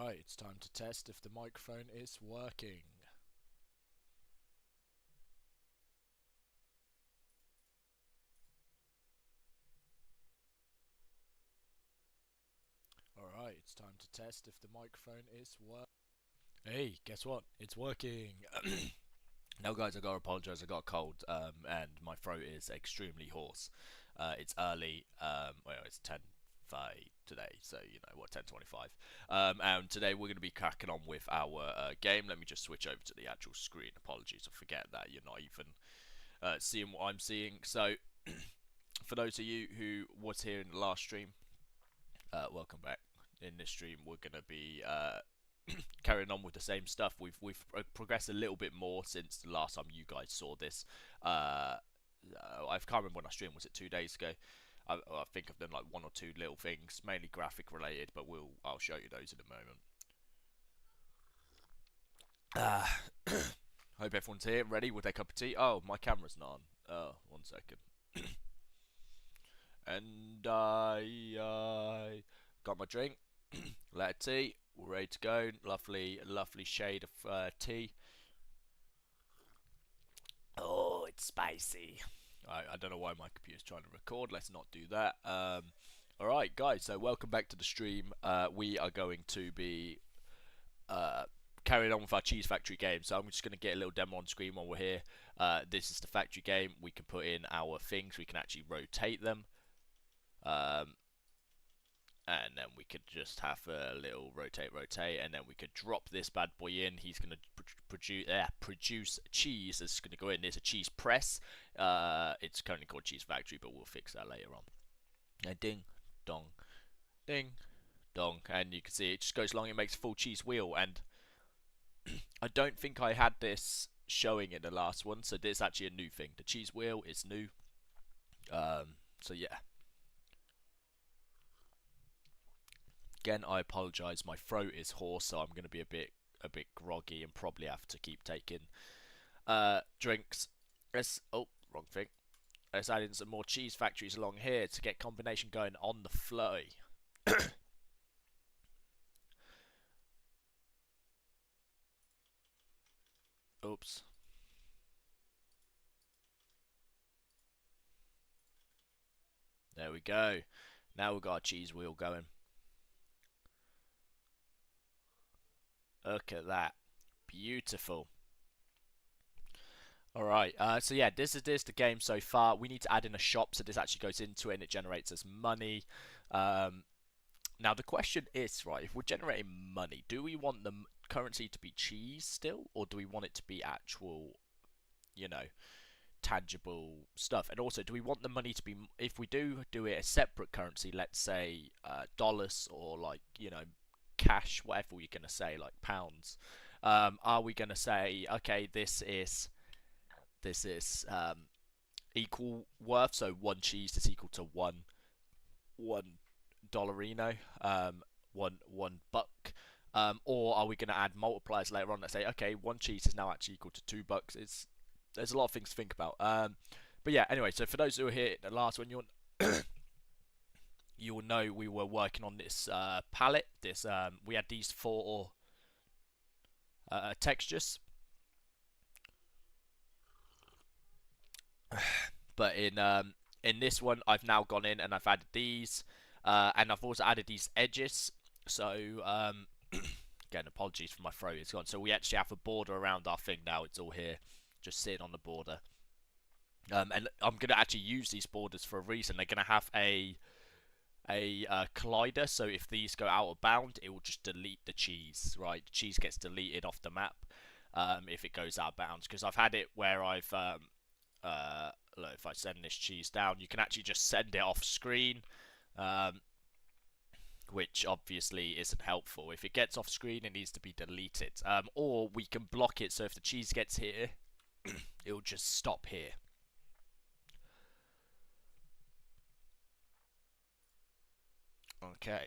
Alright, it's time to test if the microphone is working. Alright, it's time to test if the microphone is working. Hey, guess what? It's working! Now guys, I gotta apologise, I got a cold, and my throat is extremely hoarse. It's early, well, it's 10:05 today, so you know what, 10:25. And today we're going to be cracking on with our game. Let me just switch over to the actual screen. Apologies, I forget that you're not even seeing what I'm seeing. So, for those of you who was here in the last stream, welcome back. In this stream, we're going to be carrying on with the same stuff. We've progressed a little bit more since the last time you guys saw this. I can't remember when I streamed. Was it 2 days ago? I think I've done like one or two little things, mainly graphic related, but I'll show you those in a moment. Hope everyone's here, ready with their cup of tea. Oh, my camera's not on. Oh, 1 second. And I got my drink, letter tea. We're ready to go. Lovely, lovely shade of tea. Oh, it's spicy. I don't know why my computer's trying to record. Let's not do that. Alright, guys, so welcome back to the stream. We are going to be carrying on with our Cheese Factory game. So I'm just going to get a little demo on screen while we're here. This is the factory game. We can put in our things. We can actually rotate them. And then we could just have a little rotate, and then we could drop this bad boy in. He's going to produce cheese. It's going to go in. There's a cheese press. It's currently called Cheese Factory, but we'll fix that later on. And ding, dong, ding, dong, and you can see it just goes along. It makes a full cheese wheel, and I don't think I had this showing in the last one, so this is actually a new thing. The cheese wheel is new. So yeah. Again, I apologise. My throat is hoarse, so I'm going to be a bit groggy and probably have to keep taking drinks. Oh, wrong thing. Let's add in some more cheese factories along here to get combination going on the fly. Oops. There we go. Now we've got a cheese wheel going. Look at that. Beautiful. Alright, so yeah, this is the game so far. We need to add in a shop, so this actually goes into it and it generates us money. Now the question is, right, if we're generating money, do we want the currency to be cheese still, or do we want it to be actual, you know, tangible stuff? And also, do we want the money to be, if we do it a separate currency, let's say dollars, or like, you know, cash, whatever we're gonna say, like pounds, are we gonna say, okay, this is equal worth, so one cheese is equal to one dollarino, one buck, or are we going to add multipliers later on that say, okay, one cheese is now actually equal to $2? There's a lot of things to think about. But yeah, anyway, so for those who are here, the last one, you'll know we were working on this palette. We had these 4 textures, but in this one, I've now gone in and I've added these, and I've also added these edges. So again, apologies for my throat, it's gone. So we actually have a border around our thing now. It's all here, just sitting on the border. And I'm gonna actually use these borders for a reason. They're gonna have a collider, so if these go out of bound, it will just delete the cheese. Right, the cheese gets deleted off the map if it goes out of bounds. Because I've had it where I've look, if I send this cheese down, you can actually just send it off screen, which obviously isn't helpful. If it gets off screen, it needs to be deleted, or we can block it, so if the cheese gets here, it'll just stop here. Okay.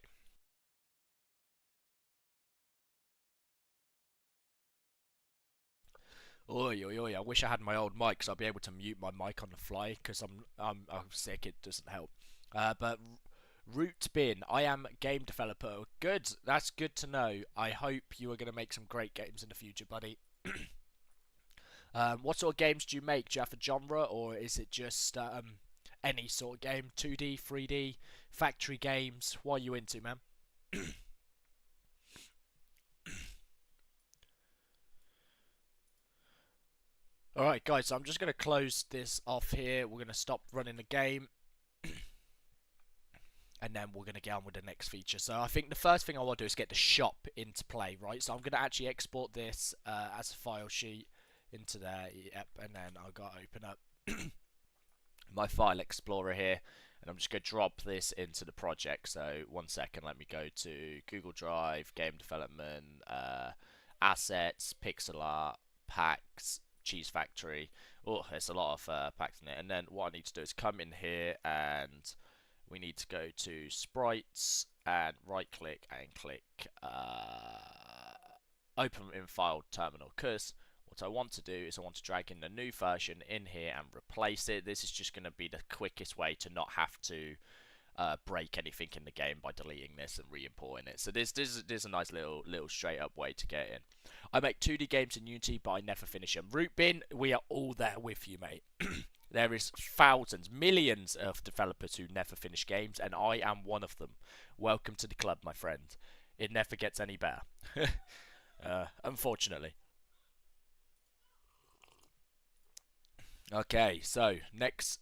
Oi, oi, oi! I wish I had my old mic, so I'd be able to mute my mic on the fly. Because I'm sick. It doesn't help. But Root bin. I am game developer. Good. That's good to know. I hope you are going to make some great games in the future, buddy. What sort of games do you make? Do you have a genre, or is it just any sort of game? 2D, 3D, factory games? What are you into, man? Alright, guys, so I'm just going to close this off here. We're going to stop running the game, and then we're going to get on with the next feature. So I think the first thing I want to do is get the shop into play, right? So I'm going to actually export this as a file sheet into there. Yep, and then I've got to open up my file explorer here, and I'm just going to drop this into the project. So 1 second, let me go to Google Drive, game development, assets, pixel art, packs, cheese factory. Oh, there's a lot of packs in it. And then what I need to do is come in here, and we need to go to sprites and right click and click open in file terminal, because what I want to do is I want to drag in the new version in here and replace it. This is just going to be the quickest way to not have to break anything in the game by deleting this and re-importing it. So this is a nice little straight up way to get in. I make 2D games in Unity, but I never finish them. Root bin, we are all there with you, mate. There is thousands, millions of developers who never finish games, and I am one of them. Welcome to the club, my friend. It never gets any better. Unfortunately. Okay, so next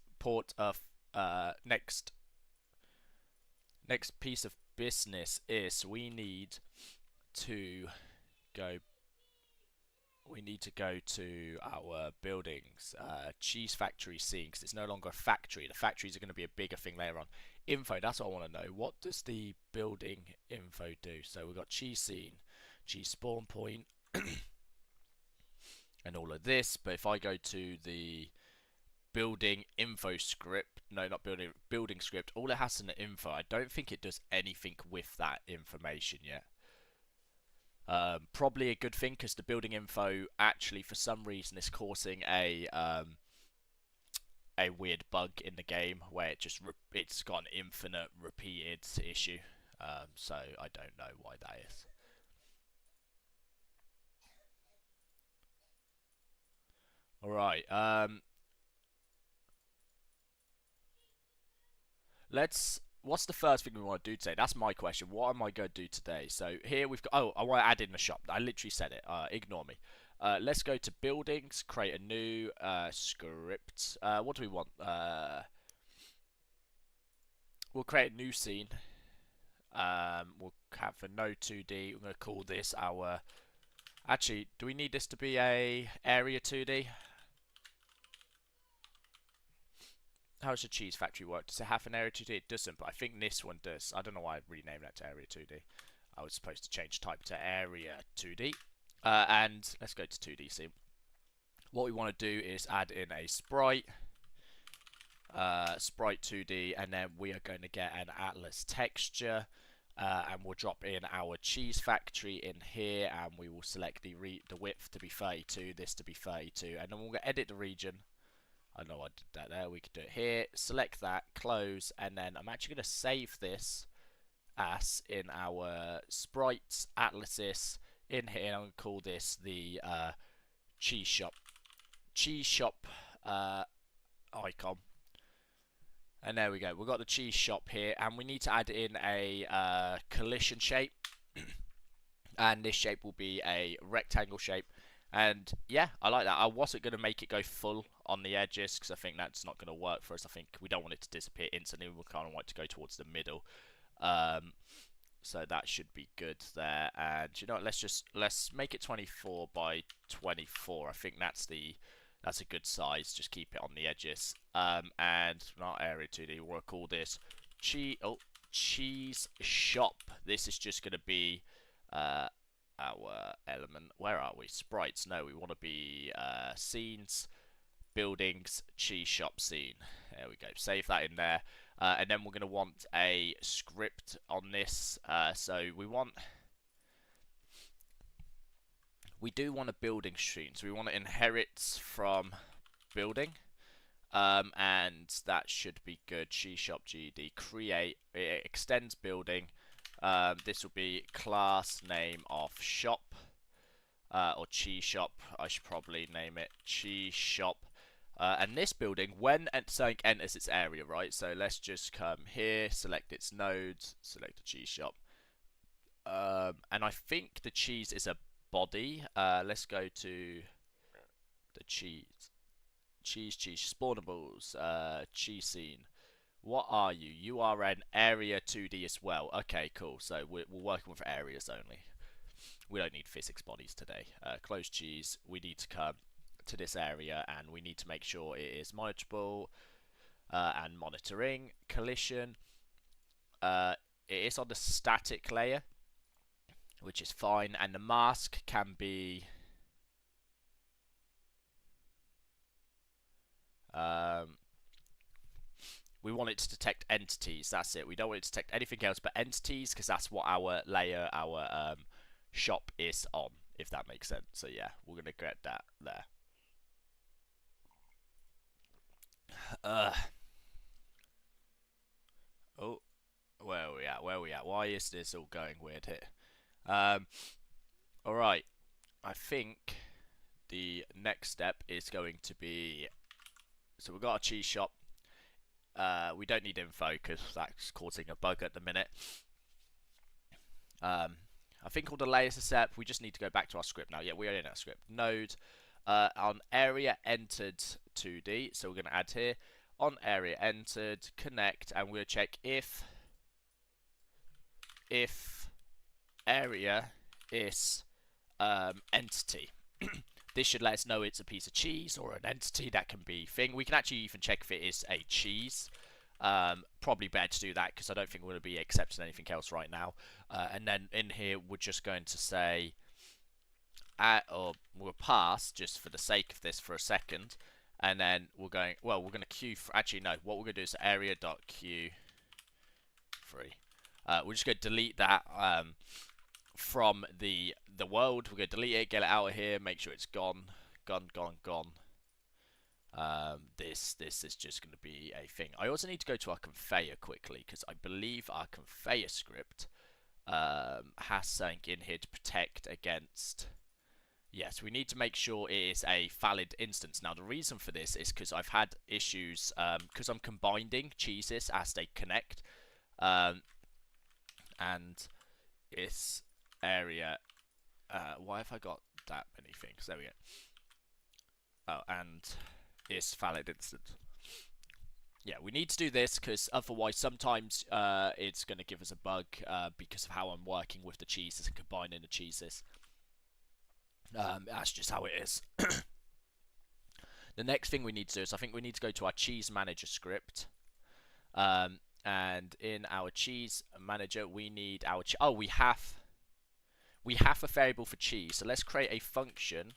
next piece of business is we need to go to our buildings, cheese factory scene, because it's no longer a factory. The factories are going to be a bigger thing later on. Info, that's what I want to know. What does the building info do? So we've got cheese scene, cheese spawn point, and all of this. But if I go to the building info script, no, not building script, all it has in the info, I don't think it does anything with that information yet. Probably a good thing, because the building info actually for some reason is causing a weird bug in the game where it's got an infinite repeated issue. So I don't know why that is. Alright, what's the first thing we want to do today? That's my question. What am I going to do today? So here we've got, oh, I want to add in the shop. I literally said it. Ignore me. Let's go to buildings, create a new script. What do we want? We'll create a new scene. We'll have a no 2D. We're going to call this our, actually, do we need this to be a area 2D? How does the cheese factory work? Does it have an area 2D? It doesn't, but I think this one does. I don't know why I renamed that to area 2D. I was supposed to change type to area 2D. And let's go to 2D scene. What we want to do is add in a sprite, sprite 2D, and then we are going to get an atlas texture, and we'll drop in our cheese factory in here, and we will select the width to be 32, this to be 32, and then we'll edit the region. I know I did that there. We could do it here. Select that, close, and then I'm actually going to save this as in our sprites atlases in here. I'm going to call this the cheese shop icon. And there we go. We've got the cheese shop here, and we need to add in a collision shape. And this shape will be a rectangle shape. And yeah, I like that. I wasn't going to make it go full on the edges, because I think that's not going to work for us. I think we don't want it to disappear instantly. We kind of want it to go towards the middle. So that should be good there. And you know what, let's make it 24 by 24. I think that's a good size. Just keep it on the edges. And not area 2D. We'll call this cheese shop. This is just going to be our element. Where are we? Sprites. No, we want to be scenes, buildings, cheese shop scene. There we go. Save that in there. And then we're going to want a script on this. So we do want a building stream. So we want to inherit from building. And that should be good. Cheese shop GD create, it extends building. This will be class name of shop, or cheese shop. I should probably name it cheese shop. And this building, when something enters its area, right? So let's just come here, select its nodes, select the cheese shop. And I think the cheese is a body. Let's go to the cheese. Cheese, spawnables, cheese scene. What are you? You are an area 2D as well. Okay, cool. So we're working with areas only. We don't need physics bodies today. Close cheese. We need to come to this area and we need to make sure it is monitorable and monitoring. Collision. It is on the static layer, which is fine. And the mask can be... we want it to detect entities. That's it. We don't want it to detect anything else but entities, because that's what our layer, our shop is on, if that makes sense. So yeah, we're gonna get that there. Oh, where are we at? Where are we at? Why is this all going weird here? All right. I think the next step is going to be. So we've got a cheese shop. We don't need info because that's causing a bug at the minute. I think all the layers are set. We just need to go back to our script now. Yeah, we are in our script. Node on area entered 2D. So we're going to add here on area entered connect, and we'll check if area is entity. This should let us know it's a piece of cheese or an entity that can be thing. We can actually even check if it is a cheese. Probably better to do that because I don't think we're going to be accepting anything else right now. And then in here, we're just going to say, or we'll pass just for the sake of this for a second. And then we're going, well, we're going to queue, actually no, what we're going to do is area.queue free. We're just going to delete that from the world. We're going to delete it, get it out of here, make sure it's gone. This is just going to be a thing. I also need to go to our conveyor quickly because I believe our conveyor script has something in here to protect against. Yes, we need to make sure it is a valid instance. Now the reason for this is because I've had issues because I'm combining cheeses as they connect, and it's area. Why have I got that many things? There we go. Oh, and it's valid instance. Yeah, we need to do this because otherwise sometimes it's going to give us a bug because of how I'm working with the cheeses and combining the cheeses. That's just how it is. The next thing we need to do is I think we need to go to our cheese manager script. And in our cheese manager, we need our we have a variable for cheese. So let's create a function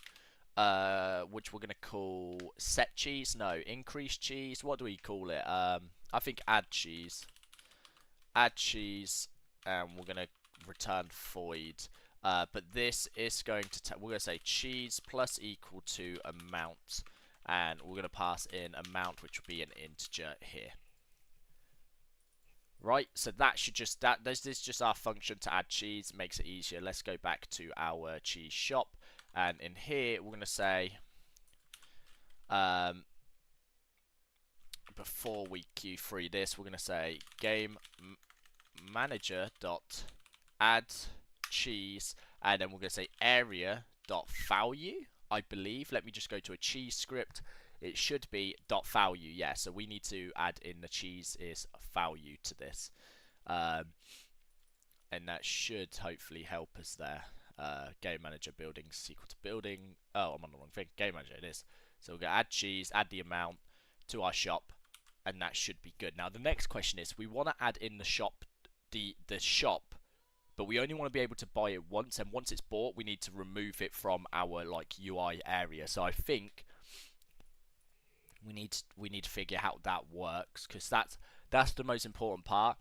which we're going to call set cheese. No, increase cheese. What do we call it? I think add cheese. Add cheese, and we're going to return void. But this is going to we're going to say cheese plus equal to amount, and we're going to pass in amount, which will be an integer here. Right, so that should just this is just our function to add cheese. It makes it easier. Let's go back to our cheese shop, and in here we're going to say before we Q3 this, we're going to say game manager dot add cheese, and then we're going to say area dot value, I believe. Let me just go to a cheese script. It should be dot value. Yeah, so we need to add in the cheese is value to this, and that should hopefully help us there. Game manager buildings equal to building. Oh, I'm on the wrong thing. Game manager it is. So we're going to add cheese, add the amount to our shop, and that should be good. Now the next question is we want to add in the shop, the shop, but we only want to be able to buy it once, and once it's bought we need to remove it from our like UI area. So I think we need to figure out how that works, because that's the most important part.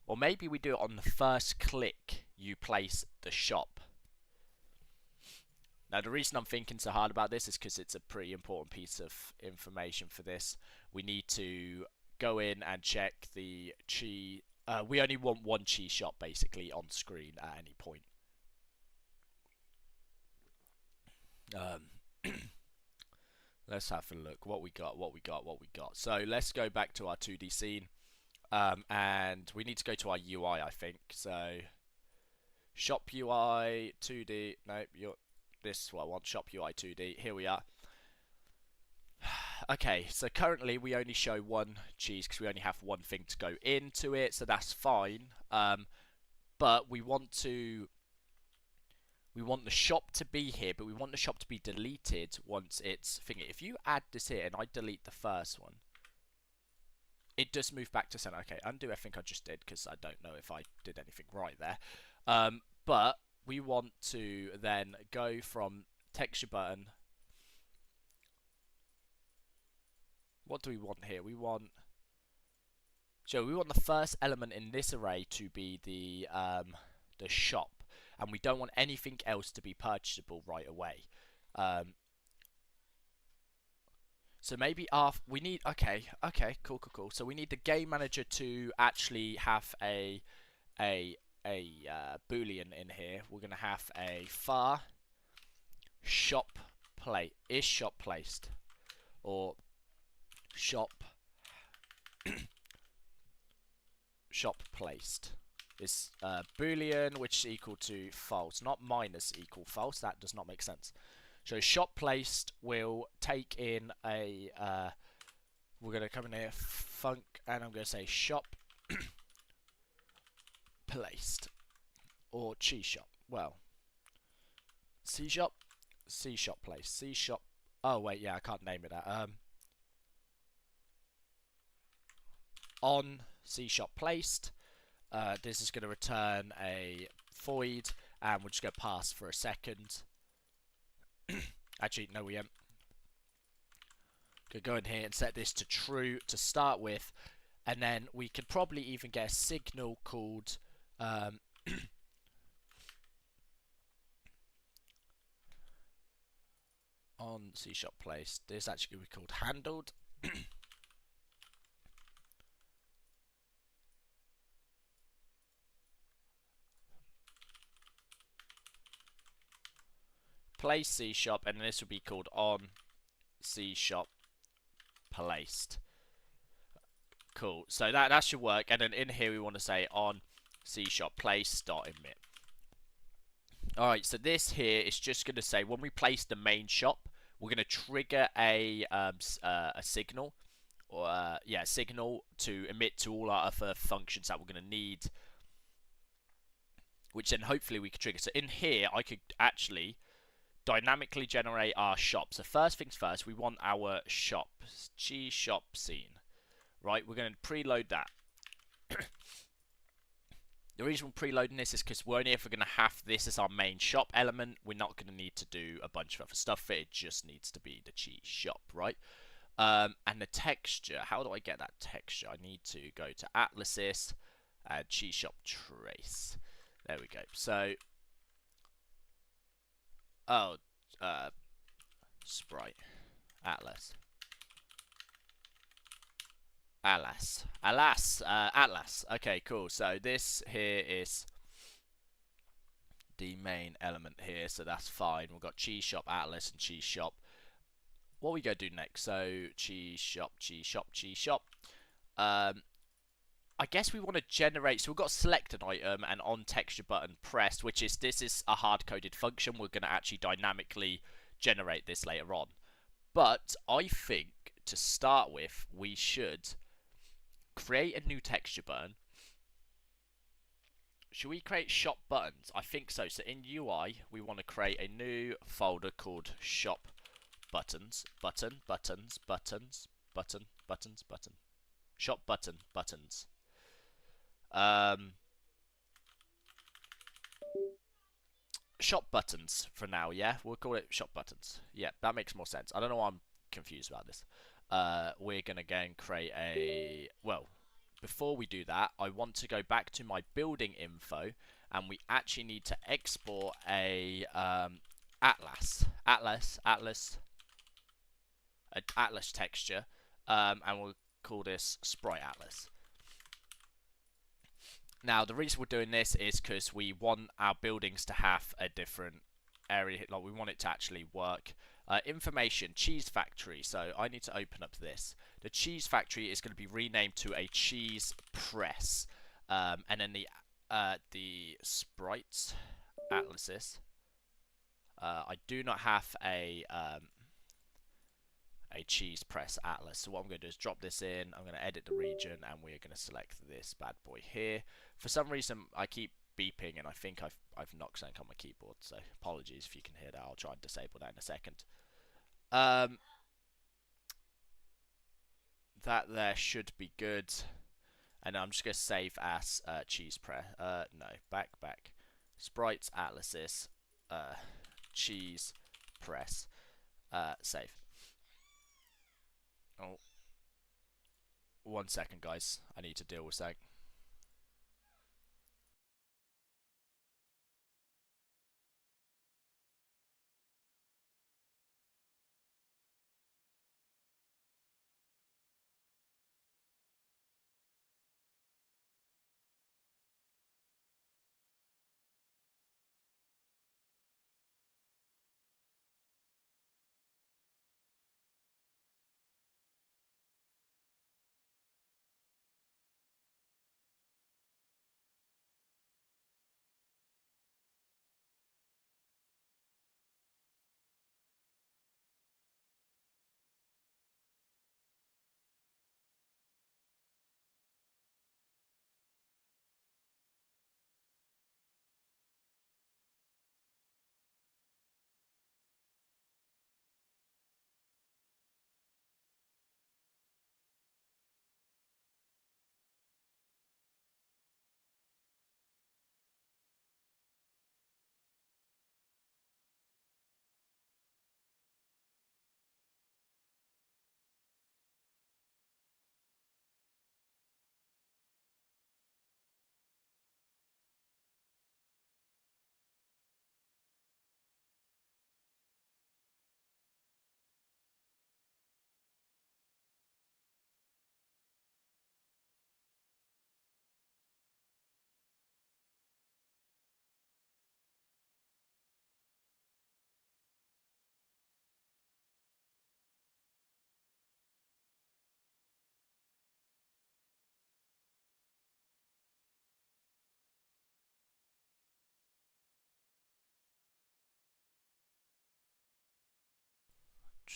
Or maybe we do it on the first click you place the shop. Now, the reason I'm thinking so hard about this is because it's a pretty important piece of information for this. We need to go in and check the chi. We only want one chi shop basically on screen at any point. Let's have a look. What we got. So let's go back to our 2D scene. And we need to go to our UI, I think. So shop UI 2D. Nope, this is what I want. Shop UI 2D. Here we are. Okay, so currently we only show one cheese because we only have one thing to go into it, so that's fine. But we want the shop to be here, but we want the shop to be deleted once it's thingy. If you add this here and I delete the first one, it does move back to center. Okay, undo everything I just did because I don't know if I did anything right there. But we want to then go from texture button. What do we want here? We want the first element in this array to be the shop, and we don't want anything else to be purchasable right away. So maybe we need cool. So we need the game manager to actually have a boolean in here. We're gonna have a far shop placed or shop placed is boolean, which is equal to false, not minus equal false. That does not make sense. So shop placed will take in a we're gonna come in here func, and I'm gonna say shop placed or cheese shop. Well, C shop placed, C shop. Oh wait, yeah, I can't name it that. On C shop placed, this is going to return a void, and we're just going to pass for a second. Actually, no, we ain't. Could go in here and set this to true to start with, and then we could probably even get a signal called on C shop placed. This actually going to be called handled. Place C shop, and this will be called on C shop placed. Cool. So that should work. And then in here we want to say on C shop place dot emit. All right. So this here is just going to say when we place the main shop, we're going to trigger a signal, or signal to emit to all our other functions that we're going to need, which then hopefully we could trigger. So in here, I could actually dynamically generate our shop. So first things first, we want our shop, cheese shop scene, right? We're going to preload that. The reason we're preloading this is because we're only ever going to have this as our main shop element. We're not going to need to do a bunch of other stuff. It just needs to be the cheese shop, right? And the texture, how do I get that texture? I need to go to Atlases and cheese shop trace. There we go. So sprite Atlas. Okay, cool. So this here is the main element here, so that's fine. We've got cheese shop Atlas and cheese shop. What are we gonna do next? So cheese shop. I guess we want to generate, so we've got select an item and on texture button pressed, this is a hard-coded function. We're going to actually dynamically generate this later on. But I think to start with, we should create a new texture button. Should we create shop buttons? I think so. So in UI, we want to create a new folder called shop buttons. Shop buttons. Shop buttons for now, yeah? We'll call it shop buttons. Yeah, that makes more sense. I don't know why I'm confused about this. We're going to go and create a... Well, before we do that, I want to go back to my building info, and we actually need to export a atlas texture, and we'll call this sprite atlas. Now, the reason we're doing this is because we want our buildings to have a different area, like we want it to actually work. Information, cheese factory. So I need to open up this. The cheese factory is going to be renamed to a cheese press. And then the sprites atlases. I do not have a cheese press atlas. So what I'm going to do is drop this in. I'm going to edit the region, and we're going to select this bad boy here. For some reason, I keep beeping, and I think I've knocked something on my keyboard. So apologies if you can hear that. I'll try and disable that in a second. That there should be good. And I'm just going to save as cheese press. No, back. Sprites atlases. Cheese press. Save. Oh, 1 second, guys. I need to deal with something.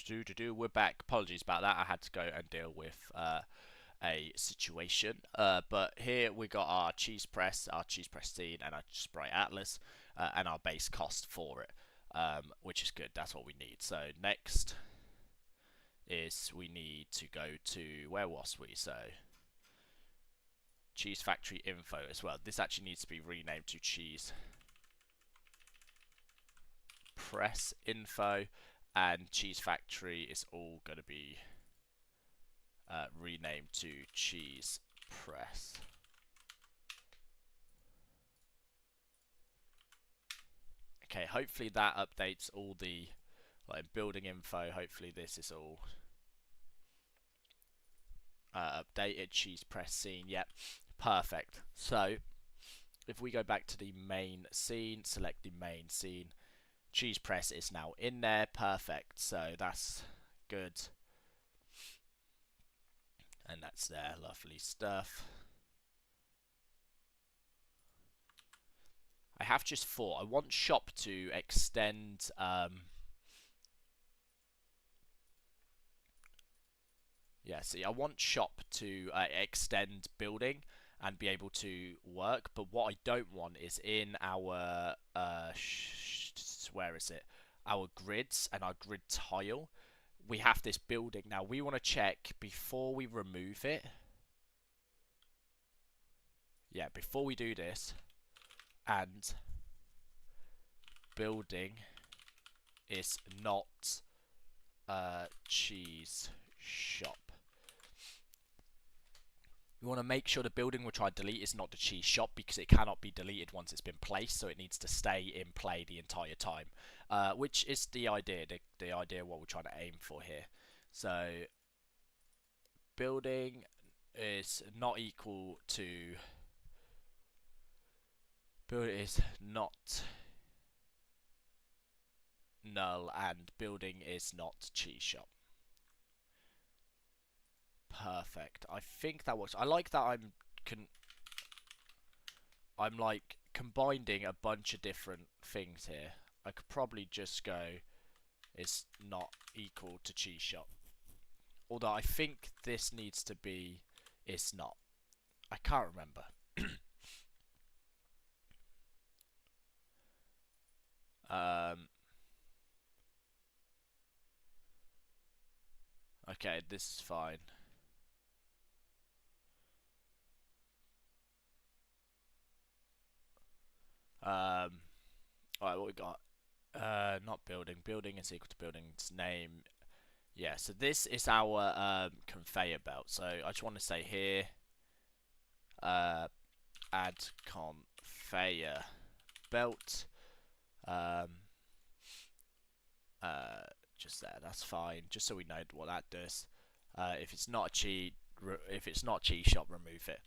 We're back. Apologies about that. I had to go and deal with a situation. But here we got our cheese press scene, and our sprite atlas, and our base cost for it, which is good. That's what we need. So next is we need to go to, where was we? So cheese factory info as well. This actually needs to be renamed to cheese press info, and cheese factory is all going to be renamed to cheese press. Okay, hopefully that updates all the building info. Hopefully this is all updated. Cheese press scene, yep, perfect. So if we go back to the main scene, select the main scene, cheese press is now in there, perfect. So that's good, and that's there, lovely stuff. I have just thought I want shop to extend yeah, see, I want shop to extend building and be able to work, but what I don't want is in our where is it? Our grids and our grid tile. We have this building. Now we want to check before we remove it. Yeah, before we do this, and building is not cheese shop. We want to make sure the building we're trying to delete is not the cheese shop, because it cannot be deleted once it's been placed, so it needs to stay in play the entire time, which is the idea, the idea what we're trying to aim for here. So building is not equal to building is not null, and building is not cheese shop. Perfect. I think that works. I like that I'm like combining a bunch of different things here. I could probably just go it's not equal to cheese shop. Although I think this needs to be it's not. I can't remember. Okay, this is fine. Alright, what we got? Not building. Building is equal to building's name. Yeah, so this is our conveyor belt. So I just want to say here, add conveyor belt. Just there. That's fine. Just so we know what that does. If it's not cheese shop, remove it.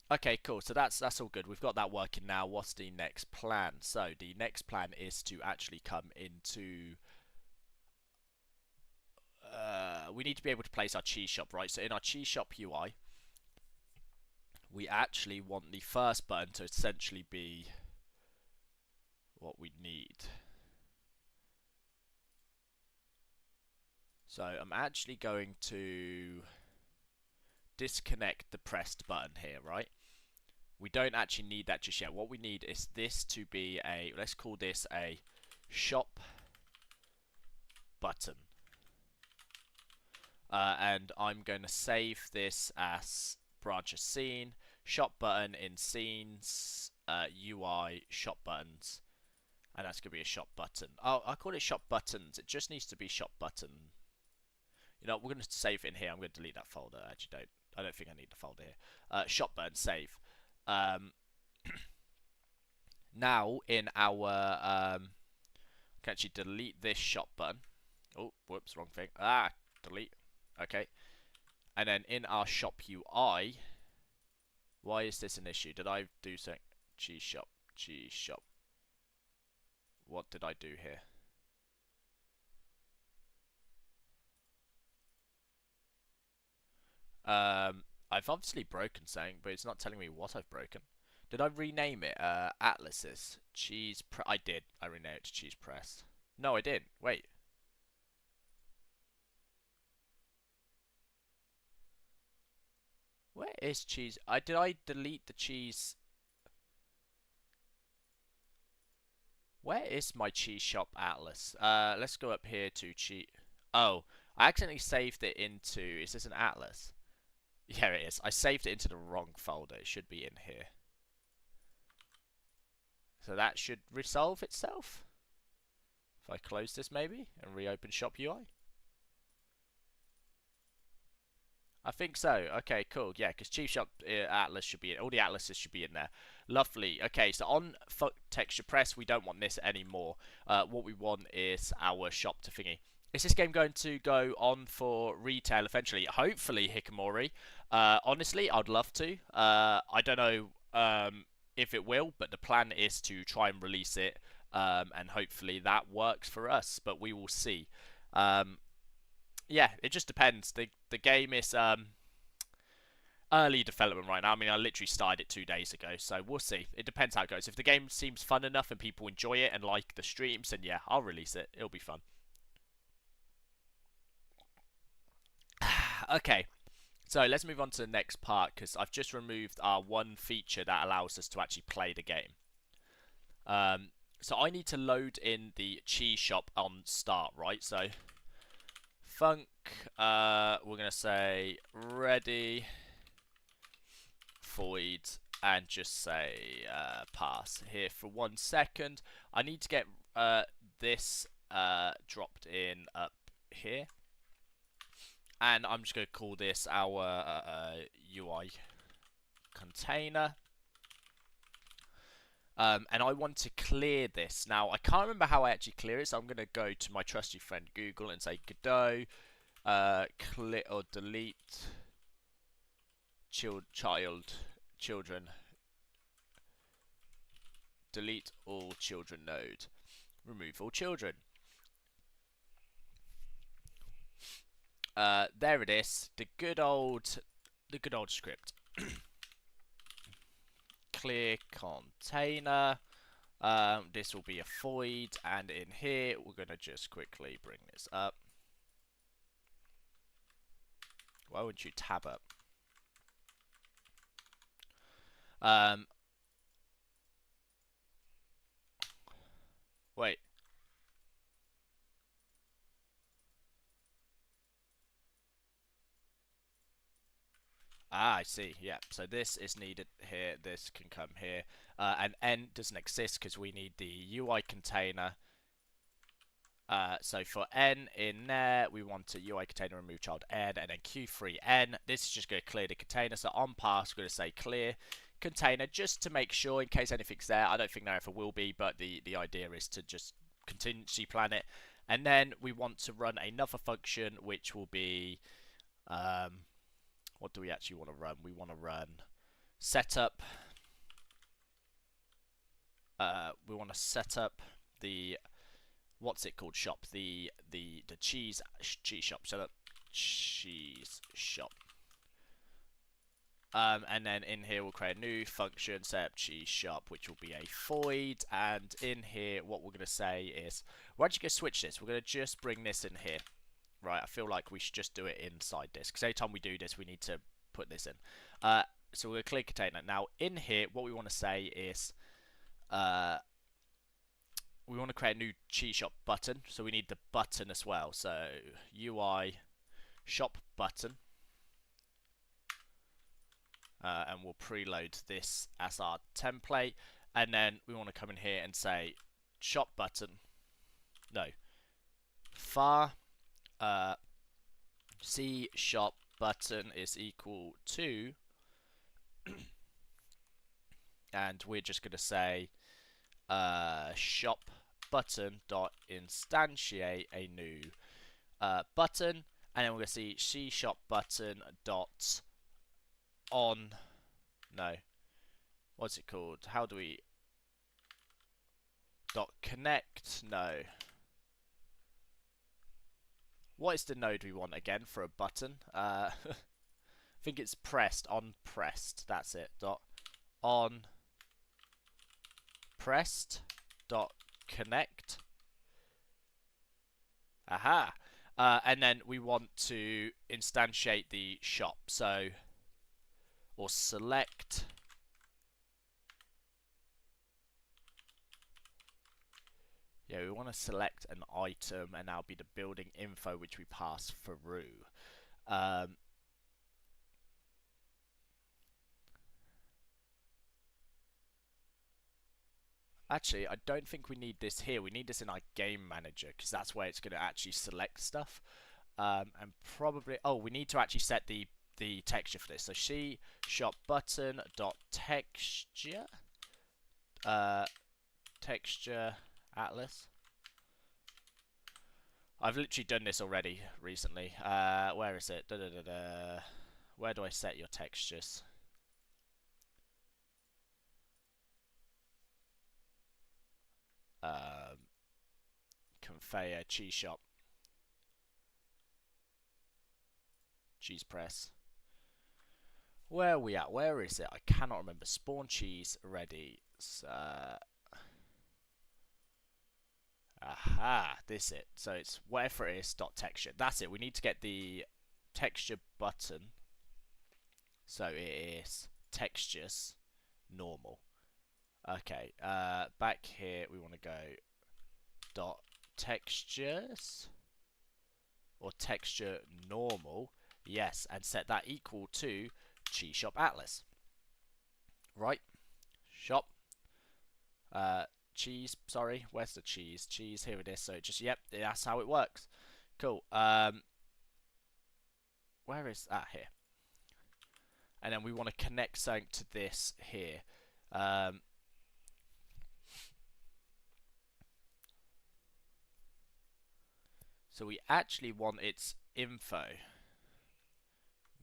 Okay, cool. So that's all good. We've got that working now. What's the next plan? So the next plan is to actually come into. We need to be able to place our cheese shop, right? So in our cheese shop UI, we actually want the first button to essentially be what we need. So I'm actually going to disconnect the pressed button here, right? We don't actually need that just yet. What we need is this to be a, let's call this a shop button. And I'm going to save this as branch as scene, shop button in scenes, UI, shop buttons. And that's going to be a shop button. Oh, I call it shop buttons. It just needs to be shop button. You know, we're going to save it in here. I'm going to delete that folder. Actually, I don't think I need the folder here. Shop button, save. Now in our can actually delete this shop button. Oh, whoops, wrong thing. Delete. Okay. And then in our shop UI, why is this an issue? Did I do something? Cheese shop, cheese shop. What did I do here? I've obviously broken something, but it's not telling me what I've broken. Did I rename it? Atlases. Cheese press. I did. I renamed it to cheese press. No, I didn't. Wait. Where is cheese? Did I delete the cheese? Where is my cheese shop atlas? Let's go up here to cheese. Oh, I accidentally saved it into. Is this an atlas? Yeah, it is. I saved it into the wrong folder. It should be in here. So that should resolve itself. If I close this maybe and reopen shop UI. I think so. Okay, cool. Yeah, because Chief Shop Atlas should be in. All the atlases should be in there. Lovely. Okay, so on texture press, we don't want this anymore. What we want is our shop to thingy. Is this game going to go on for retail eventually? Hopefully, Hikamori. Honestly, I'd love to. I don't know if it will, but the plan is to try and release it, and hopefully that works for us. But we will see. Yeah, it just depends. The game is early development right now. I mean, I literally started it 2 days ago, so we'll see. It depends how it goes. If the game seems fun enough and people enjoy it and like the streams, then yeah, I'll release it. It'll be fun. Okay, so let's move on to the next part, because I've just removed our one feature that allows us to actually play the game. So I need to load in the cheese shop on start, right? So func, we're going to say ready, void, and just say pass here for 1 second. I need to get this dropped in up here. And I'm just going to call this our UI container. And I want to clear this. Now, I can't remember how I actually clear it, so I'm going to go to my trusty friend Google and say Godot, clear or delete children, delete all children node, remove all children. There it is, the good old script. Clear container. This will be a void, and in here we're going to just quickly bring this up. Why wouldn't you tab up? Wait. Ah, I see. Yeah. So this is needed here. This can come here. And n doesn't exist because we need the UI container. So for n in there, we want a UI container remove child n, and then q3n. This is just going to clear the container. So on pass, we're going to say clear container just to make sure in case anything's there. I don't think there ever will be, but the idea is to just contingency plan it. And then we want to run another function, which will be what do we actually want to run? We want to run setup. We want to set up the what's it called shop, the cheese shop. So that cheese shop. And then in here we'll create a new function, setup cheese shop, which will be a void. And in here, what we're going to say is, we're actually going to switch this. We're going to just bring this in here. Right, I feel like we should just do it inside this, because every time we do this, we need to put this in. So we're going to clear container. Now, in here, what we want to say is, we want to create a new cheese shop button, so we need the button as well. So UI shop button, and we'll preload this as our template. And then we want to come in here and say shop button. No, var C shop button is equal to, and we're just going to say shop button dot instantiate a new button, and then we're going to see C shop button dot on, no, what's it called? How do we dot connect? No. What is the node we want again for a button? I think it's pressed, on pressed. That's it. Dot on pressed dot connect. Aha. And then we want to instantiate the shop. So, or select. Yeah, we want to select an item, and that'll be the building info which we pass through. Actually, I don't think we need this here. We need this in our game manager, because that's where it's going to actually select stuff. And probably, oh, we need to actually set the texture for this. So C shop button dot texture, texture atlas. I've literally done this already recently. Where is it? Where do I set your textures? Conveyor, cheese shop, cheese press. Where are we at? Where is it? I cannot remember. Spawn cheese ready. Aha, this it. So it's whatever it is dot texture. That's it. We need to get the texture button. So it is textures normal. Okay. Back here we want to go dot textures or texture normal. Yes, and set that equal to cheese shop atlas. Right. Shop. Cheese, sorry, where's the cheese? Cheese, here it is. So just, yep, that's how it works. Cool. Where is that? Here. and then we want to connect something to this here. So we actually want its info.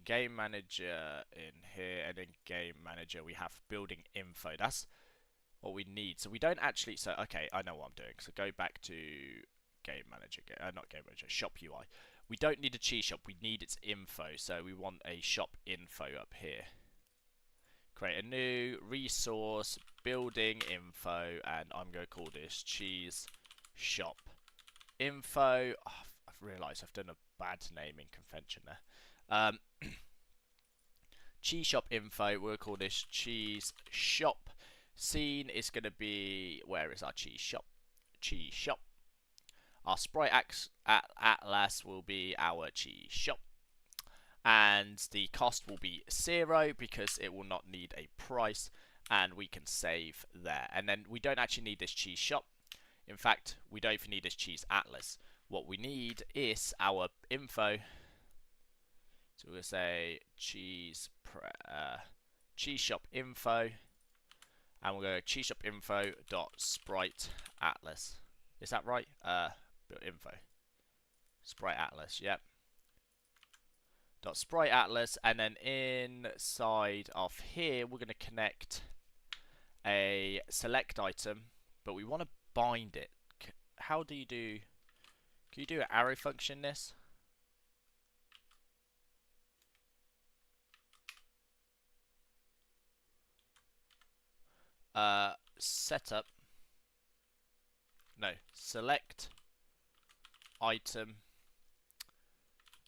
Game manager in here, and in game manager we have building info. That's what we need. So we don't actually. So okay, I know what I'm doing. So go back to game manager. Not game manager. Shop UI. We don't need a cheese shop. We need its info. So we want a shop info up here. Create a new resource, building info, and I'm going to call this cheese shop info. Oh, I've realised I've done a bad naming convention there. Cheese shop info, we'll call this cheese shop. Scene is going to be, where is our cheese shop? Cheese shop. Our sprite atlas will be our cheese shop. And the cost will be 0 because it will not need a price, and we can save there. And then we don't actually need this cheese shop. In fact, we don't even need this cheese atlas. What we need is our info. So we'll say cheese shop info, and we'll go cheese shop info dot sprite atlas. Is that right? Info sprite atlas. Yep. Dot sprite atlas, and then inside of here we're going to connect a select item, but we want to bind it. How do you do? Can you do an arrow function this? Setup. No, select item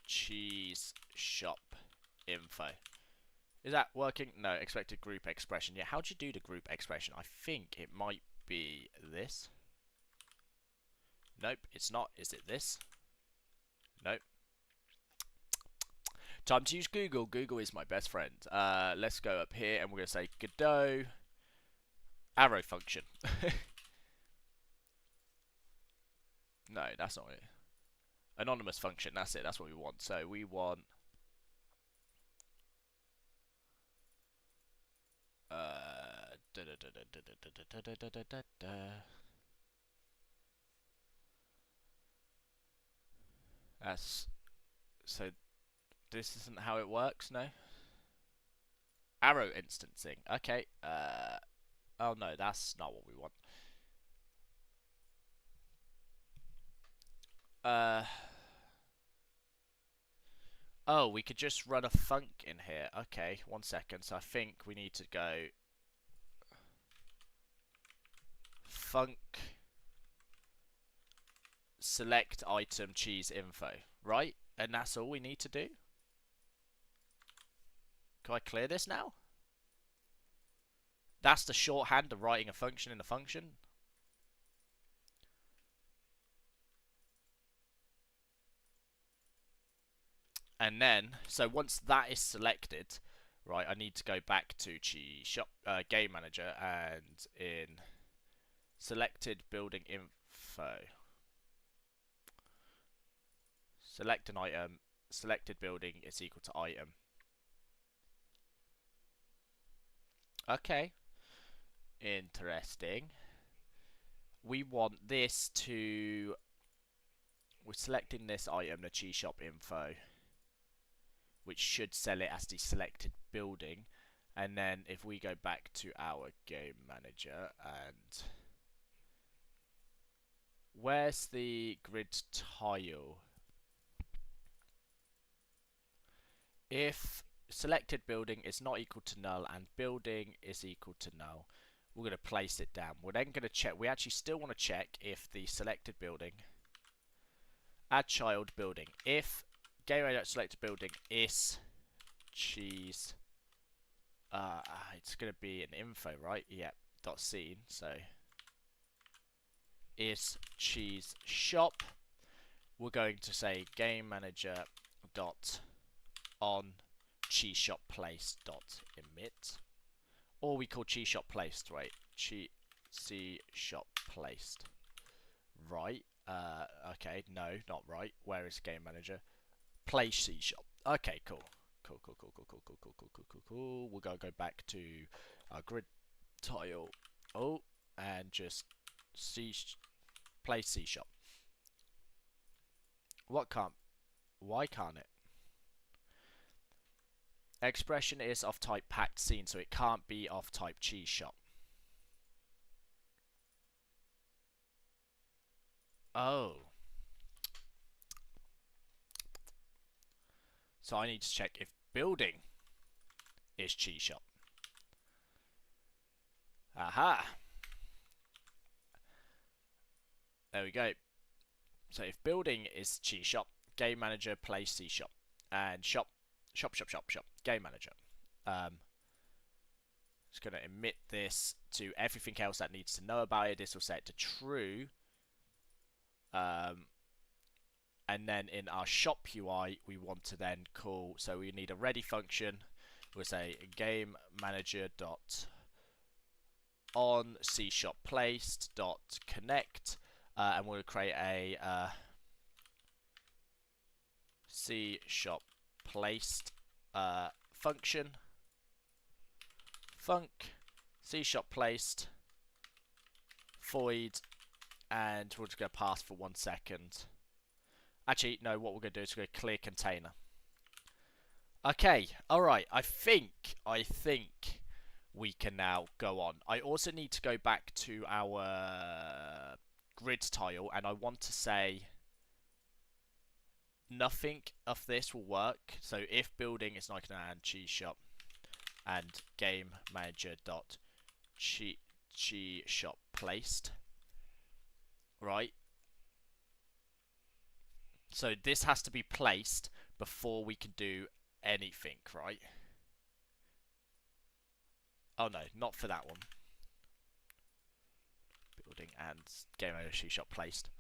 cheese shop info. Is that working? No, expected group expression. Yeah, how do you do the group expression? I think it might be this. Nope, it's not. Is it this? Nope. Time to use Google. Google is my best friend. Let's go up here and we're going to say Godot arrow function. No, that's not it. Anonymous function, that's it, that's what we want. So we want that's so this isn't how it works, no? Arrow instancing. Okay. Oh no, that's not what we want. Oh, we could just run a func in here. Okay, 1 second. So I think we need to go func select item cheese info, right? And that's all we need to do. Can I clear this now? That's the shorthand of writing a function in the function. And then, so once that is selected, right, I need to go back to cheese shop game manager, and in selected building info, select an item, selected building is equal to item. Okay, interesting. We want this to, we're selecting this item, the cheese shop info, which should sell it as the selected building. And then if we go back to our game manager, and where's the grid tile? If selected building is not equal to null and building is equal to null, we're going to place it down. We're then going to check, we actually still want to check if the selected building, add child building, if game.selected building is cheese, it's going to be an info, right? Yep, dot scene. So is cheese shop. We're going to say game manager dot on cheese shop place dot emit, or we call cheese shop placed, right? Cheese shop placed, right? Okay, no, not right. Where is game manager? Place C shop. Okay, cool. Cool, cool, cool, cool, cool, cool, cool, cool, cool, cool, cool. We're gonna go back to our grid tile. Oh, and just play C shop. What can't? Why can't it? Expression is of type packed scene, so it can't be of type cheese shop. Oh. So I need to check if building is cheese shop. Aha. There we go. So if building is cheese shop, game manager plays C shop. And shop, game manager. Just going to emit this to everything else that needs to know about it. This will set it to true. And then in our shop UI, we want to then call, so we need a ready function. We'll say game manager dot on C shop placed dot connect, and we'll create a C shop placed function. Func C shop placed void, and we're just going to pass for 1 second. Actually, no, what we're going to do is we're going to clear container. Okay, alright, I think we can now go on. I also need to go back to our grid tile, and I want to say nothing of this will work. So if building is not going to add cheese shop and game manager dot cheese shop placed, right? So this has to be placed before we can do anything, right? Oh no, not for that one. Building and game manager cheese shop placed.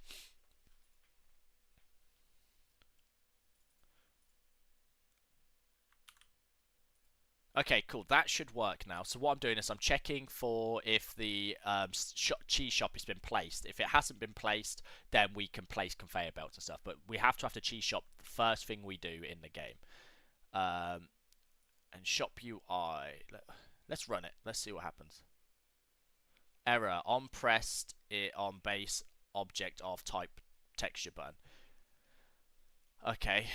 Okay, cool. That should work now. So what I'm doing is I'm checking for if the cheese shop has been placed. If it hasn't been placed, then we can place conveyor belts and stuff. But we have to have the cheese shop the first thing we do in the game. And shop UI. Let's run it. Let's see what happens. Error on pressed it on base object of type texture button. Okay.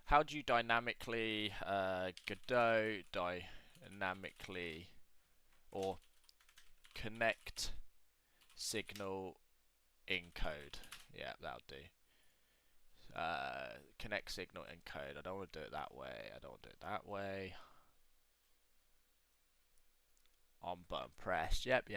How do you dynamically Godot dynamically or connect signal encode? Yeah, that'll do. Connect signal encode. I don't want to do it that way. I don't want to do it that way. On button pressed. Yep.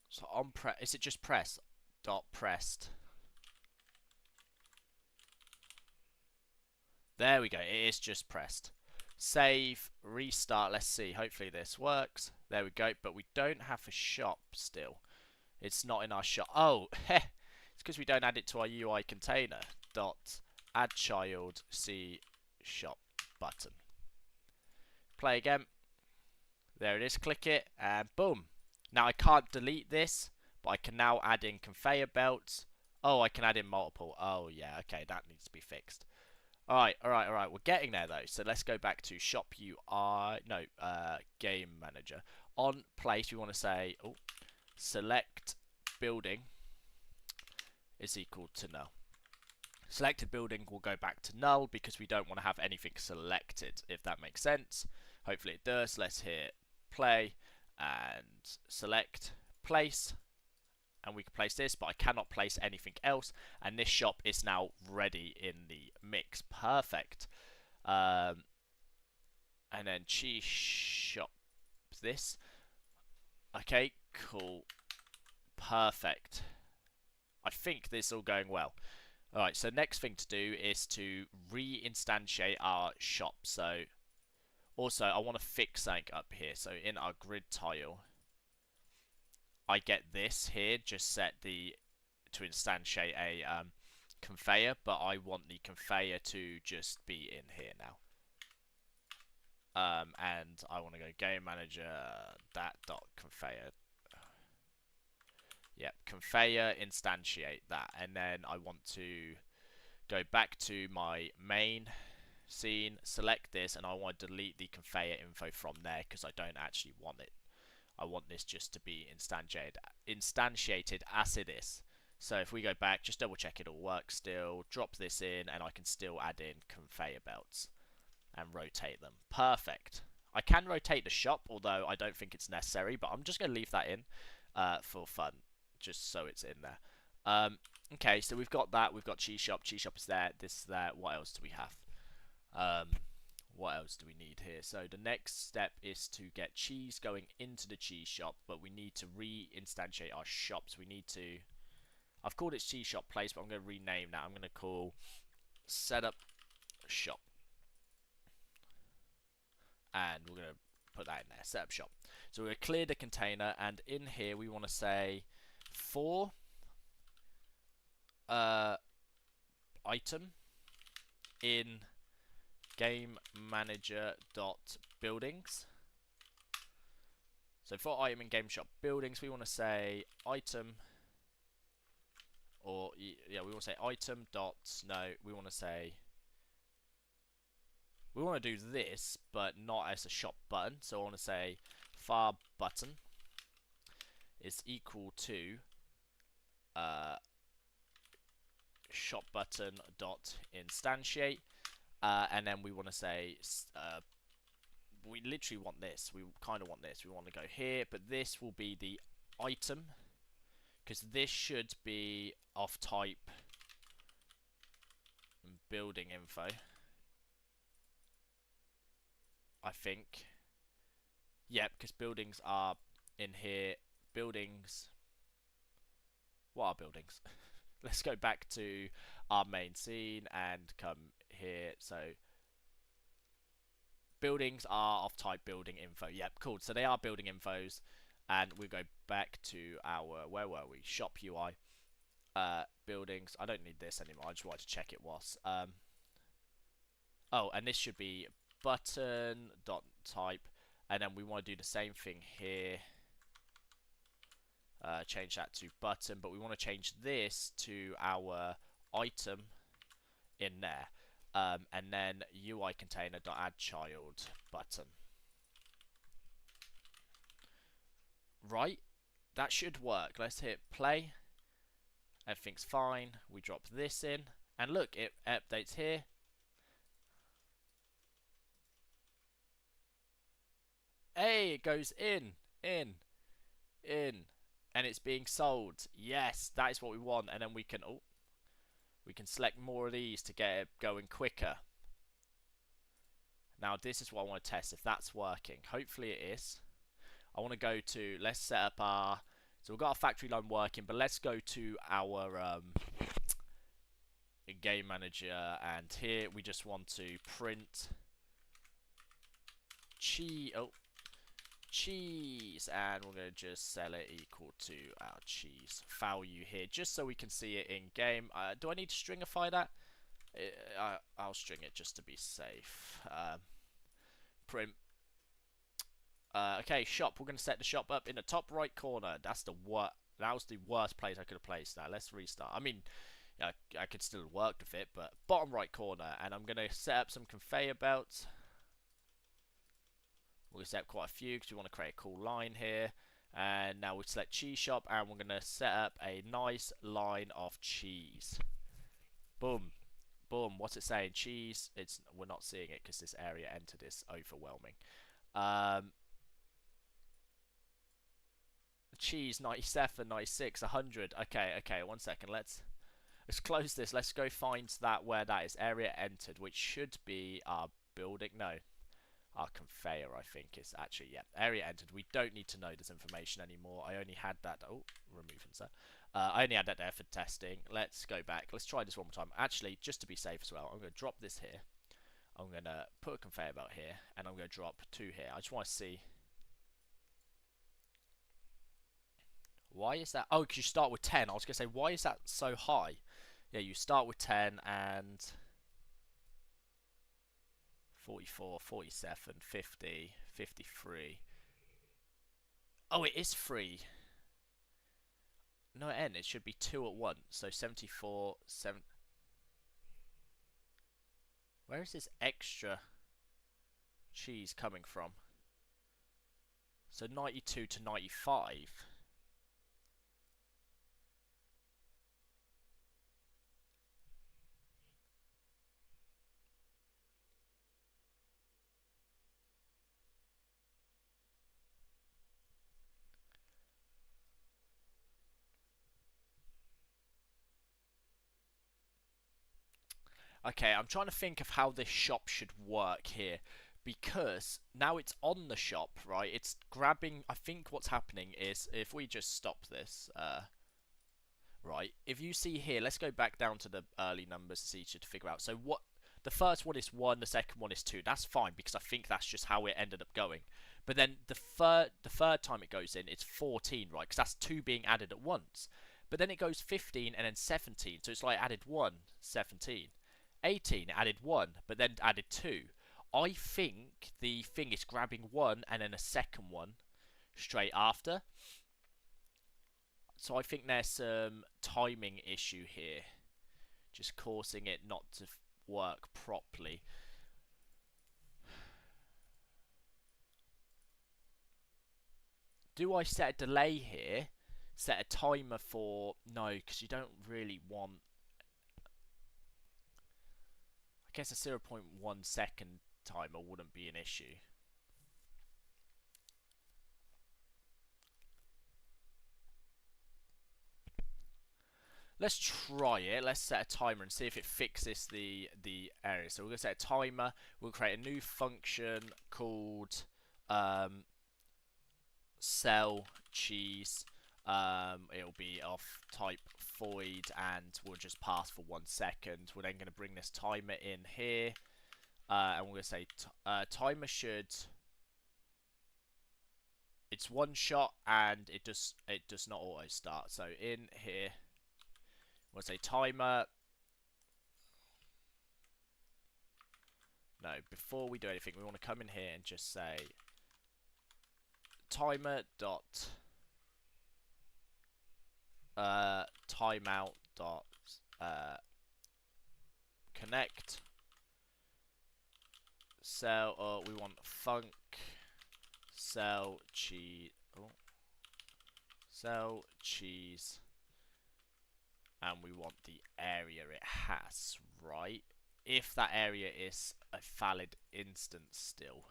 So on is it just press dot pressed? There we go. It is just pressed. Save, restart. Let's see. Hopefully this works. There we go. But we don't have a shop still. It's not in our shop. Oh, it's because we don't add it to our UI container. Dot add child C shop button. Play again. There it is. Click it and boom. Now I can't delete this, but I can now add in conveyor belts. Oh, I can add in multiple. Oh yeah, okay, that needs to be fixed. Alright, we're getting there though. So let's go back to shop UI, no, game manager. On place, we want to say, oh, select building is equal to null. Selected building will go back to null because we don't want to have anything selected, if that makes sense. Hopefully it does. Let's hit play and select place, and we can place this, but I cannot place anything else, and this shop is now ready in the mix. Perfect. And then cheese shop this. Okay, cool. Perfect. I think this is all going well. Alright, so next thing to do is to re-instantiate our shop. So also, I want to fix something up here. So in our grid tile, I get this here, just set to instantiate a conveyor, but I want the conveyor to just be in here now. and I want to go game manager that dot conveyor. Yep, conveyor, instantiate that, and then I want to go back to my main scene, select this, and I want to delete the conveyor info from there because I don't actually want it. I want this just to be instantiated as it is. So if we go back, just double check it all works still, drop this in, and I can still add in conveyor belts and rotate them. Perfect. I can rotate the shop, although I don't think it's necessary, but I'm just going to leave that in for fun, just so it's in there. Okay, so we've got that. We've got cheese shop. Cheese shop is there. This is there. What else do we have? What else do we need here? So the next step is to get cheese going into the cheese shop, but we need to re-instantiate our shops. We need to... I've called it cheese shop place, but I'm going to rename that. I'm going to call setup shop. And we're going to put that in there, setup shop. So we're going to clear the container, and in here we want to say for item in game manager dot buildings. So for item in game shop buildings, we want to say item, or yeah, we want to say item dot, no, we want to say, we want to do this, but not as a shop button. So I want to say var button is equal to shop button dot instantiate, and then we want to say we literally want this. We kind of want this. We want to go here, but this will be the item because this should be of type building info. I think. Yep, because buildings are in here. Buildings. What are buildings? Let's go back to our main scene and come here. So buildings are of type building info. Yep, cool. So they are building infos, and we go back to our, where were we? Shop UI. Buildings. I don't need this anymore. I just wanted to check it was. Oh, and this should be button dot type, and then we want to do the same thing here. Change that to button, but we want to change this to our item in there, and then UI container dot add child button. Right, that should work. Let's hit play. Everything's fine. We drop this in, and look, it updates here. Hey, it goes in, and it's being sold. Yes, that is what we want. And then we can select more of these to get it going quicker. Now this is what I want to test if that's working. Hopefully it is. I want to go to, let's set up our, so we've got our factory line working, but let's go to our game manager, and here we just want to print cheese, and we're going to just sell it equal to our cheese value here, just so we can see it in game. Do I need to stringify that? I'll string it just to be safe. Print. Okay, shop. We're going to set the shop up in the top right corner. That was the worst place I could have placed that. Let's restart. I mean, I could still work with it, but bottom right corner. And I'm going to set up some conveyor belts. We're going to set up quite a few because we want to create a cool line here. And now we select cheese shop, and we're going to set up a nice line of cheese. Boom. Boom. What's it saying? Cheese. We're not seeing it because this area entered is overwhelming. Cheese 97, 96, 100. Okay, 1 second. Let's close this. Let's go find that where that is. Area entered, which should be our building. No, our conveyor, I think, is actually, yeah, area entered. We don't need to know this information anymore. I only had that. Oh, remove insert. I only had that there for testing. Let's go back. Let's try this one more time. Actually, just to be safe as well, I'm going to drop this here. I'm going to put a conveyor belt here, and I'm going to drop 2 here. I just want to see. Why is that? Oh, because you start with 10. I was going to say, why is that so high? Yeah, you start with 10 and 44, 47, 50, 53. Oh, it is 3. No, N. It should be 2 at once. So 74, 7. Where is this extra cheese coming from? So 92 to 95. Okay, I'm trying to think of how this shop should work here. Because now it's on the shop, right? It's grabbing... I think what's happening is, if we just stop this, right? If you see here, let's go back down to the early numbers to see to figure out. So what... The first one is 1, the second one is 2. That's fine, because I think that's just how it ended up going. But then the third time it goes in, it's 14, right? Because that's 2 being added at once. But then it goes 15 and then 17. So it's like added 1, 17. 18, added 1, but then added 2. I think the thing is grabbing 1 and then a second one straight after. So I think there's some timing issue here, just causing it not to work properly. Do I set a delay here? Set a timer for... No, because you don't really want... I guess a 0.1 second timer wouldn't be an issue. Let's try it. Let's set a timer and see if it fixes the area. So we're going to set a timer. We'll create a new function called sell cheese. It'll be of type void, and we'll just pass for 1 second. We're then going to bring this timer in here, and we're going to say timer should... It's one shot, and it does not auto start. So in here, we'll say timer. No, before we do anything, we want to come in here and just say timer dot timeout dot connect cell. We want func cell cheese. Cell cheese, and we want the area it has, right? If that area is a valid instance still.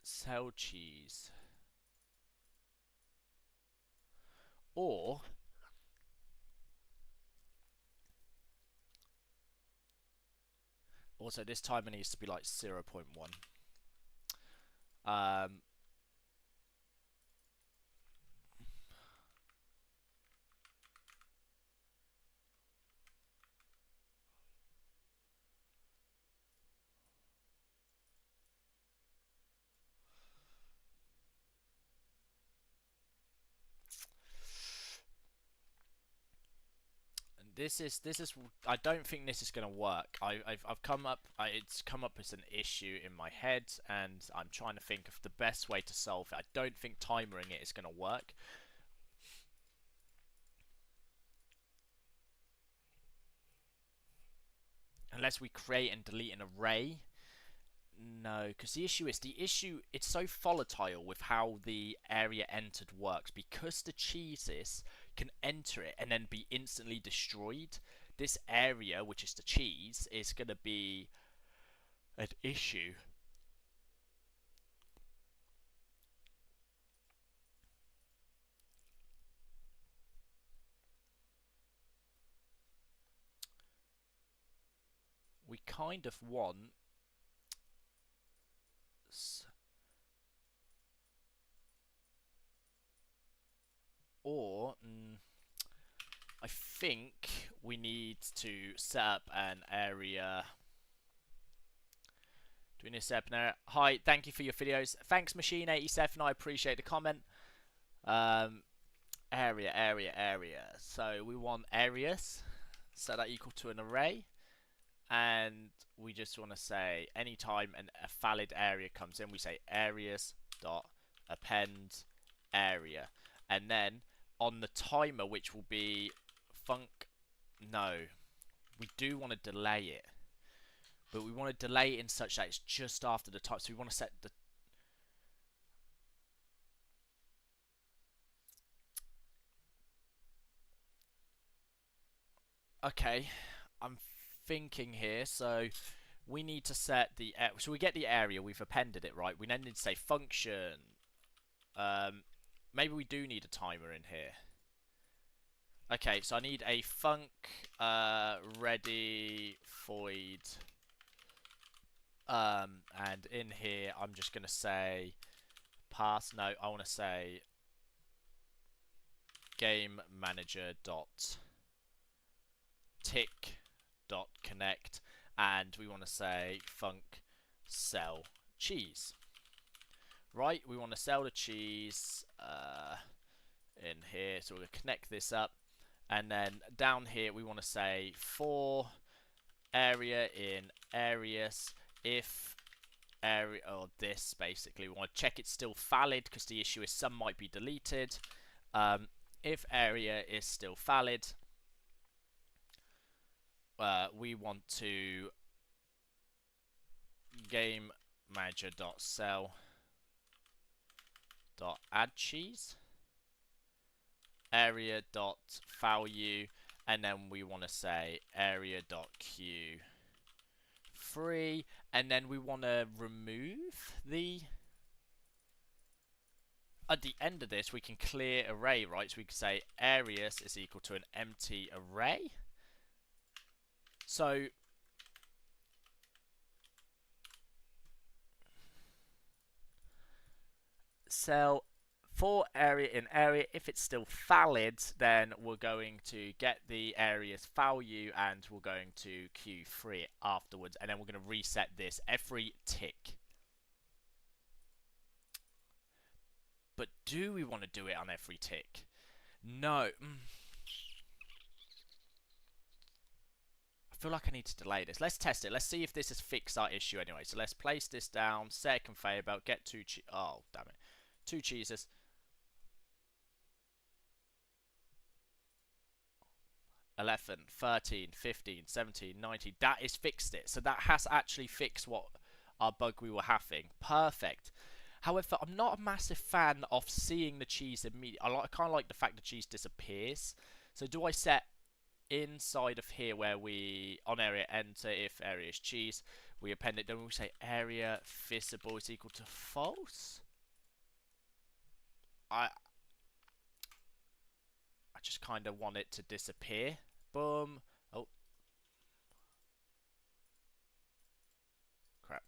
Cell cheese. Or also this timer needs to be like 0.1. This is I don't think this is going to work. I've come up it's come up as an issue in my head, and I'm trying to think of the best way to solve it. I don't think timering it is going to work. Unless we create and delete an array. No, because the issue it's so volatile with how the area entered works, because the cheeses can enter it and then be instantly destroyed. This area, which is the cheese, is going to be an issue. We kind of want... Or, I think we need to set up an area. Do we need to set up an area? Hi, thank you for your videos. Thanks, Machine87. I appreciate the comment. Area. So we want areas. Set that equal to an array. and we just want to say anytime a valid area comes in, we say areas dot append area, and then on the timer, which will be func. No, we do want to delay it, but we want to delay it in such that it's just after the time. So we want to set the. Okay, I'm thinking here. So we need to set the. So we get the area. We've appended it, right? We then need to say function. Maybe we do need a timer in here. Okay, so I need a func ready void. And in here, I'm just going to say pass. No, I want to say game manager dot tick dot connect, and we want to say func sell cheese. Right, we want to sell the cheese in here, so we're going to connect this up, and then down here we want to say for area in areas if area, or this basically, we want to check it's still valid because the issue is some might be deleted. If area is still valid, we want to game manager dot sell dot add cheese area dot value, and then we want to say area dot q free, and then we want to remove the. At the end of this, we can clear array, right? So we can say areas is equal to an empty array. So sell for area in area. If it's still valid, then we're going to get the area's value and we're going to Q3 it afterwards, and then we're going to reset this every tick. But do we want to do it on every tick? No. I feel like I need to delay this. Let's test it. Let's see if this has fixed our issue anyway. So let's place this down, set a conveyor belt, get two oh, damn it. 2 cheeses. 11, 13, 15, 17, 19. That is fixed it. So that has actually fixed what our bug we were having. Perfect. However, I'm not a massive fan of seeing the cheese immediately. I kind of like the fact the cheese disappears. So do I set inside of here where we, on area enter, if area is cheese, we append it, then we say area visible is equal to false? I just kind of want it to disappear. Boom. Oh. Crap.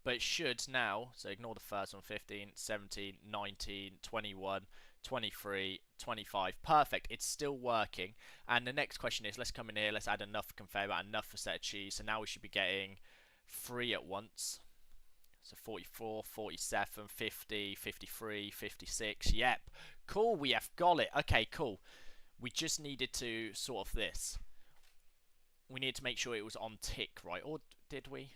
But it should now, so ignore the first one, 15, 17, 19, 21, 23, 25. Perfect. It's still working. And the next question is, let's come in here, let's add enough conveyor belt, enough for set of cheese. So now we should be getting 3 at once. So 44, 47, 50, 53, 56. Yep. Cool, we have got it. Okay, cool. We just needed to sort of this. We need to make sure it was on tick, right? Or did we?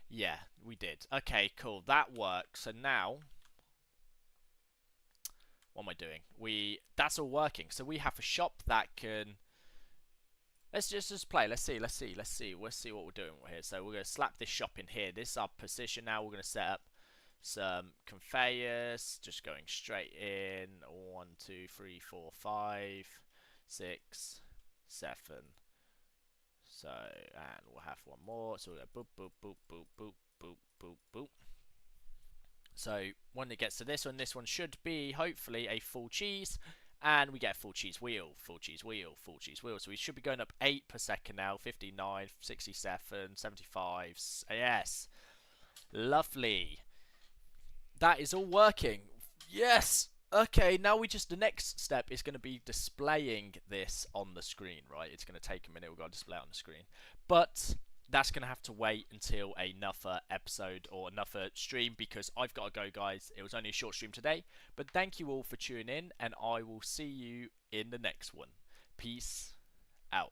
Yeah, we did. Okay, cool. That works. So now, what am I doing? That's all working. So we have a shop that can. Let's just play. Let's see. We'll see what we're doing here. So we're going to slap this shop in here. This is our position now. We're going to set up some conveyors. Just going straight in. 1, 2, 3, 4, 5, 6, 7. So, and we'll have one more. So we'll go boop, boop, boop, boop, boop, boop, boop, boop. So when it gets to this one should be hopefully a full cheese. And we get a full cheese wheel, full cheese wheel, full cheese wheel. So we should be going up 8 per second now. 59, 67, 75. Yes. Lovely. That is all working. Yes. Okay, now the next step is going to be displaying this on the screen, right? It's going to take a minute. We've got to display it on the screen. But that's going to have to wait until another episode or another stream because I've got to go, guys. It was only a short stream today, but thank you all for tuning in, and I will see you in the next one. Peace out.